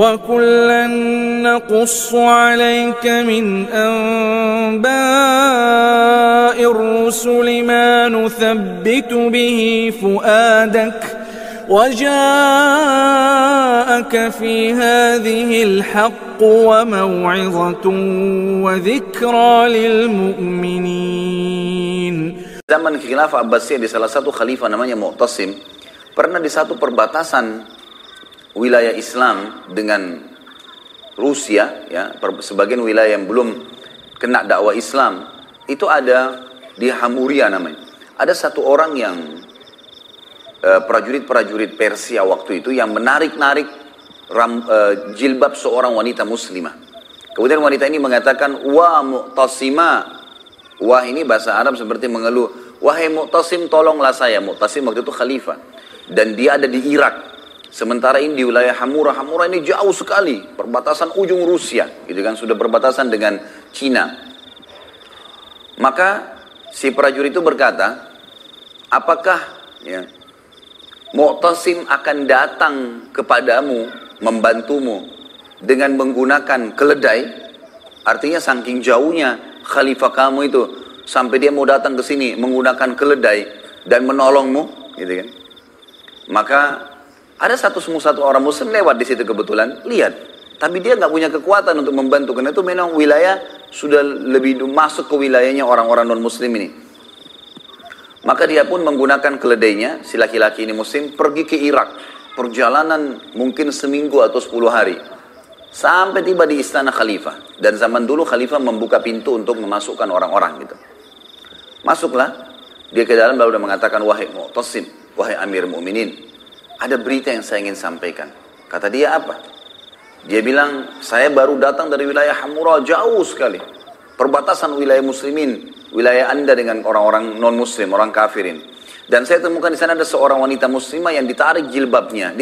وَكُلًّا نَّقُصُّ عَلَيْكَ مِنْ أَنبَاءِ الرُّسُلِ مَا نُثَبِّتُ بِهِ فُؤَادَكَ وَجَاءَكَ فِي هَٰذِهِ الْحَقُّ وَمَوْعِظَةٌ وَذِكْرَىٰ لِلْمُؤْمِنِينَ. Zaman Khilafah Abbasiyah di salah satu khalifah namanya Mu'tasim, pernah di satu perbatasan wilayah Islam dengan Rusia, ya, sebagian wilayah yang belum kena dakwah Islam, itu ada di Hamuria namanya. Ada satu orang yang prajurit-prajurit Persia waktu itu yang menarik-narik jilbab seorang wanita muslimah. Kemudian wanita ini mengatakan, "Wa Mu'tasimah." Wah ini bahasa Arab seperti mengeluh, "Wahai Mu'tasim, tolonglah saya." Mu'tasim waktu itu khalifah dan dia ada di Irak. Sementara ini di wilayah Hamura. Hamura ini jauh sekali, perbatasan ujung Rusia, gitu kan, sudah perbatasan dengan Cina. Maka si prajurit itu berkata, apakah ya, Mu'tasim akan datang kepadamu, membantumu dengan menggunakan keledai? Artinya saking jauhnya khalifah kamu itu, sampai dia mau datang ke sini menggunakan keledai dan menolongmu, gitu kan. Maka ada satu orang muslim lewat di situ kebetulan, lihat. Tapi dia nggak punya kekuatan untuk membantu, karena itu memang wilayah sudah lebih masuk ke wilayahnya orang-orang non-muslim ini. Maka dia pun menggunakan keledainya, si laki-laki ini muslim, pergi ke Irak. Perjalanan mungkin seminggu atau 10 hari. Sampai tiba di istana khalifah. Dan zaman dulu khalifah membuka pintu untuk memasukkan orang-orang gitu. Masuklah, dia ke dalam lalu mengatakan, "Wahai Mu'tasim, wahai Amir Mu'minin, ada berita yang saya ingin sampaikan." Kata dia, "Apa?" Dia bilang, "Saya baru datang dari wilayah Hamura, jauh sekali. Perbatasan wilayah muslimin, wilayah Anda dengan orang-orang non-muslim, orang kafirin. Dan saya temukan di sana ada seorang wanita muslimah yang ditarik jilbabnya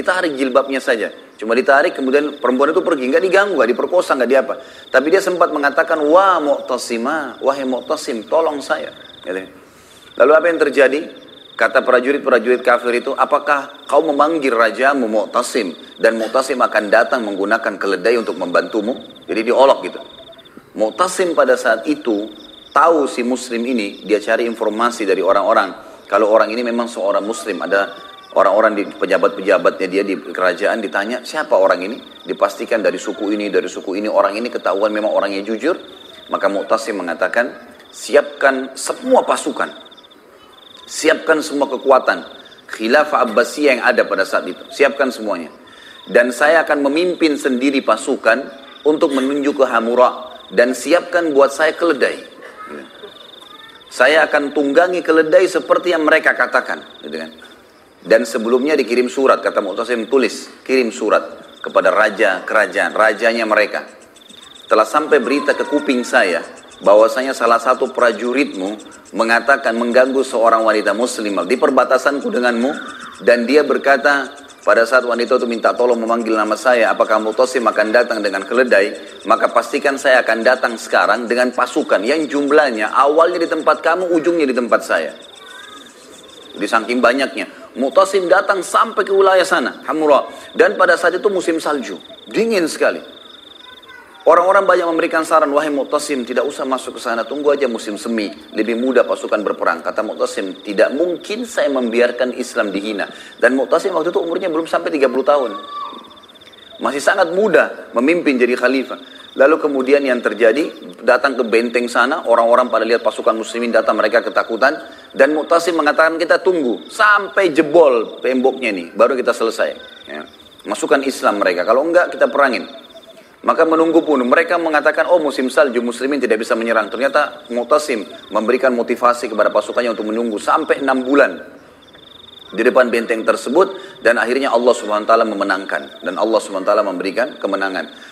saja. Cuma ditarik, kemudian perempuan itu pergi, nggak diganggu, nggak diperkosa, nggak diapa. Tapi dia sempat mengatakan, 'Wa Mu'tasimah, wahai Mu'tasim, tolong saya.'" Lalu apa yang terjadi? Kata prajurit-prajurit kafir itu, "Apakah kau memanggil rajamu Mu'tasim dan Mu'tasim akan datang menggunakan keledai untuk membantumu?" Jadi diolok gitu. Mu'tasim pada saat itu tahu si muslim ini, dia cari informasi dari orang-orang. Kalau orang ini memang seorang muslim, ada orang-orang di pejabat-pejabatnya dia di kerajaan ditanya, "Siapa orang ini?" Dipastikan dari suku ini, orang ini ketahuan memang orangnya jujur. Maka Mu'tasim mengatakan, "Siapkan semua pasukan. Siapkan semua kekuatan Khilafah Abbasiyah yang ada pada saat itu. Siapkan semuanya. Dan saya akan memimpin sendiri pasukan untuk menuju ke Hamura. Dan siapkan buat saya keledai. Saya akan tunggangi keledai seperti yang mereka katakan." Dan sebelumnya dikirim surat, kata Mu'tasim, tulis, kirim surat kepada raja kerajaan, rajanya mereka. Telah sampai berita ke kuping saya bahwasanya salah satu prajuritmu mengatakan mengganggu seorang wanita muslimah di perbatasanku denganmu, dan dia berkata pada saat wanita itu minta tolong memanggil nama saya, apakah Mu'tasim akan datang dengan keledai, maka pastikan saya akan datang sekarang dengan pasukan yang jumlahnya awalnya di tempat kamu, ujungnya di tempat saya. Di saking banyaknya, Mu'tasim datang sampai ke wilayah sana, Hamura, dan pada saat itu musim salju, dingin sekali. Orang-orang banyak memberikan saran, "Wahai Mu'tasim, tidak usah masuk ke sana, tunggu aja musim semi, lebih mudah pasukan berperang." Kata Mu'tasim, "Tidak mungkin saya membiarkan Islam dihina." Dan Mu'tasim waktu itu umurnya belum sampai 30 tahun. Masih sangat muda memimpin jadi khalifah. Lalu kemudian yang terjadi, datang ke benteng sana, orang-orang pada lihat pasukan muslimin datang, mereka ketakutan. Dan Mu'tasim mengatakan, "Kita tunggu sampai jebol temboknya nih, baru kita selesai. Ya. Masukkan Islam mereka, kalau enggak kita perangin." Maka menunggu pun, mereka mengatakan, "Oh musim salju, muslimin tidak bisa menyerang." Ternyata Mu'tasim memberikan motivasi kepada pasukannya untuk menunggu sampai 6 bulan di depan benteng tersebut. Dan akhirnya Allah SWT memenangkan, dan Allah SWT memberikan kemenangan.